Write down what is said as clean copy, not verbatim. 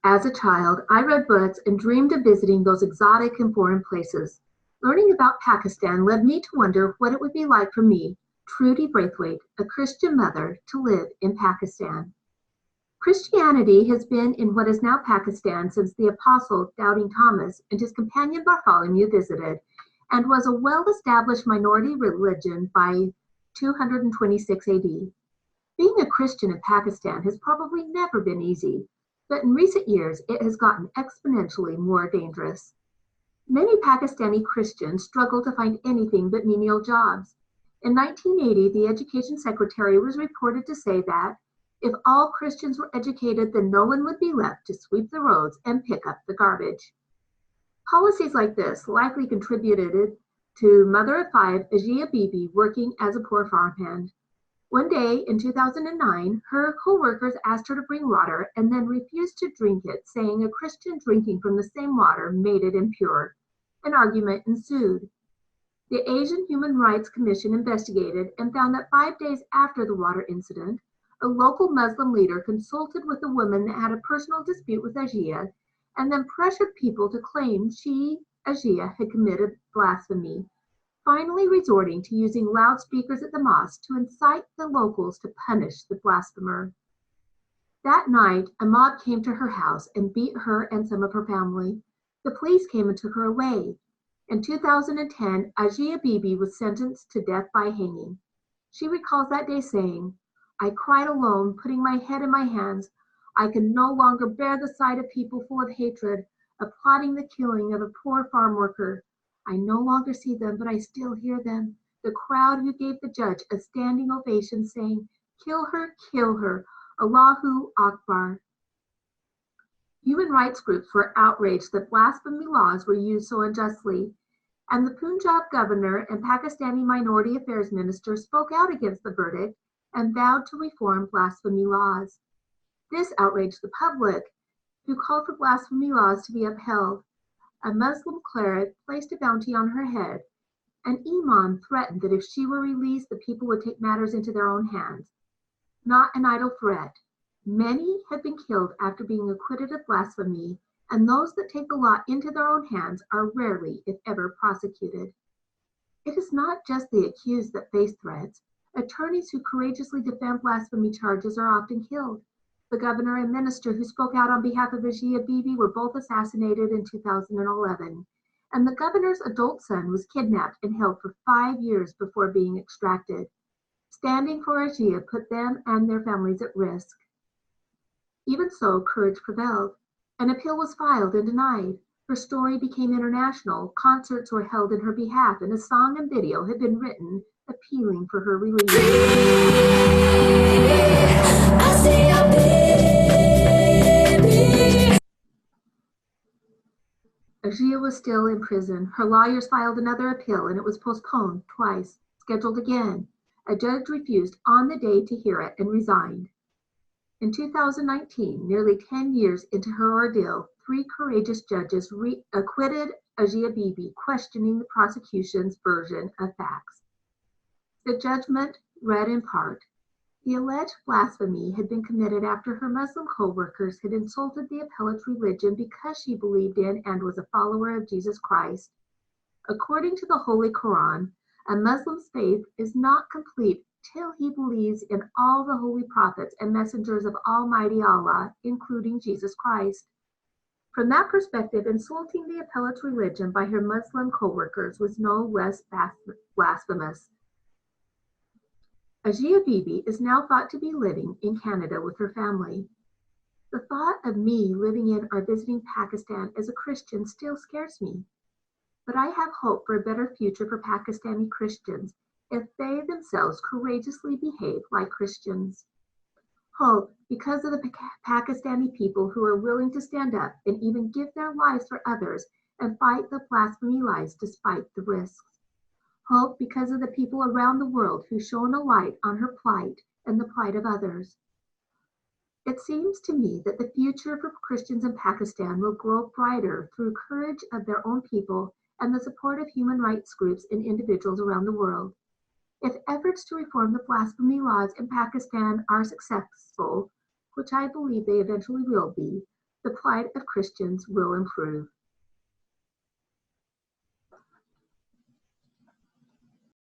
As a child, I read books and dreamed of visiting those exotic and foreign places. Learning about Pakistan led me to wonder what it would be like for me, Trudy Braithwaite, a Christian mother, to live in Pakistan. Christianity has been in what is now Pakistan since the apostle Doubting Thomas and his companion Bartholomew visited, and was a well-established minority religion by 226 AD. Being a Christian in Pakistan has probably never been easy, but in recent years it has gotten exponentially more dangerous. Many Pakistani Christians struggle to find anything but menial jobs. In 1980, the Education Secretary was reported to say that if all Christians were educated, then no one would be left to sweep the roads and pick up the garbage. Policies like this likely contributed to mother of five Ajia Bibi working as a poor farmhand. One day in 2009, her co-workers asked her to bring water and then refused to drink it, saying a Christian drinking from the same water made it impure. An argument ensued. The Asian Human Rights Commission investigated and found that 5 days after the water incident, a local Muslim leader consulted with a woman that had a personal dispute with Ajia and then pressured people to claim she, Ajia, had committed blasphemy, finally resorting to using loudspeakers at the mosque to incite the locals to punish the blasphemer. That night, a mob came to her house and beat her and some of her family. The police came and took her away. In 2010, Ajia Bibi was sentenced to death by hanging. She recalls that day saying, "I cried alone, putting my head in my hands. I could no longer bear the sight of people full of hatred, applauding the killing of a poor farm worker. I no longer see them, but I still hear them. The crowd who gave the judge a standing ovation saying, 'Kill her, Allahu Akbar.'" Human rights groups were outraged that blasphemy laws were used so unjustly, and the Punjab governor and Pakistani minority affairs minister spoke out against the verdict and vowed to reform blasphemy laws. This outraged the public, who called for blasphemy laws to be upheld. A Muslim cleric placed a bounty on her head. An imam threatened that if she were released, the people would take matters into their own hands. Not an idle threat. Many have been killed after being acquitted of blasphemy, and those that take the law into their own hands are rarely, if ever, prosecuted. It is not just the accused that face threats. Attorneys who courageously defend blasphemy charges are often killed. The governor and minister who spoke out on behalf of Ajia Bibi were both assassinated in 2011, and the governor's adult son was kidnapped and held for 5 years before being extracted. Standing for Ajia put them and their families at risk. Even so, courage prevailed. An appeal was filed and denied. Her story became international. Concerts were held in her behalf, and a song and video had been written appealing for her release. Ajia was still in prison. Her lawyers filed another appeal, and it was postponed twice, scheduled again. A judge refused on the day to hear it and resigned. In 2019, nearly 10 years into her ordeal, 3 courageous judges acquitted Ajia Bibi, questioning the prosecution's version of facts. The judgment read in part, the alleged blasphemy had been committed after her Muslim co-workers had insulted the appellate's religion because she believed in and was a follower of Jesus Christ. According to the Holy Quran, a Muslim's faith is not complete till he believes in all the holy prophets and messengers of Almighty Allah, including Jesus Christ. From that perspective, insulting the appellate's religion by her Muslim co-workers was no less blasphemous. Ajia Bibi is now thought to be living in Canada with her family. The thought of me living in or visiting Pakistan as a Christian still scares me. But I have hope for a better future for Pakistani Christians if they themselves courageously behave like Christians. Hope because of the Pakistani people who are willing to stand up and even give their lives for others and fight the blasphemy lies despite the risks. Hope because of the people around the world who shone a light on her plight and the plight of others. It seems to me that the future for Christians in Pakistan will grow brighter through courage of their own people and the support of human rights groups and individuals around the world. If efforts to reform the blasphemy laws in Pakistan are successful, which I believe they eventually will be, the plight of Christians will improve.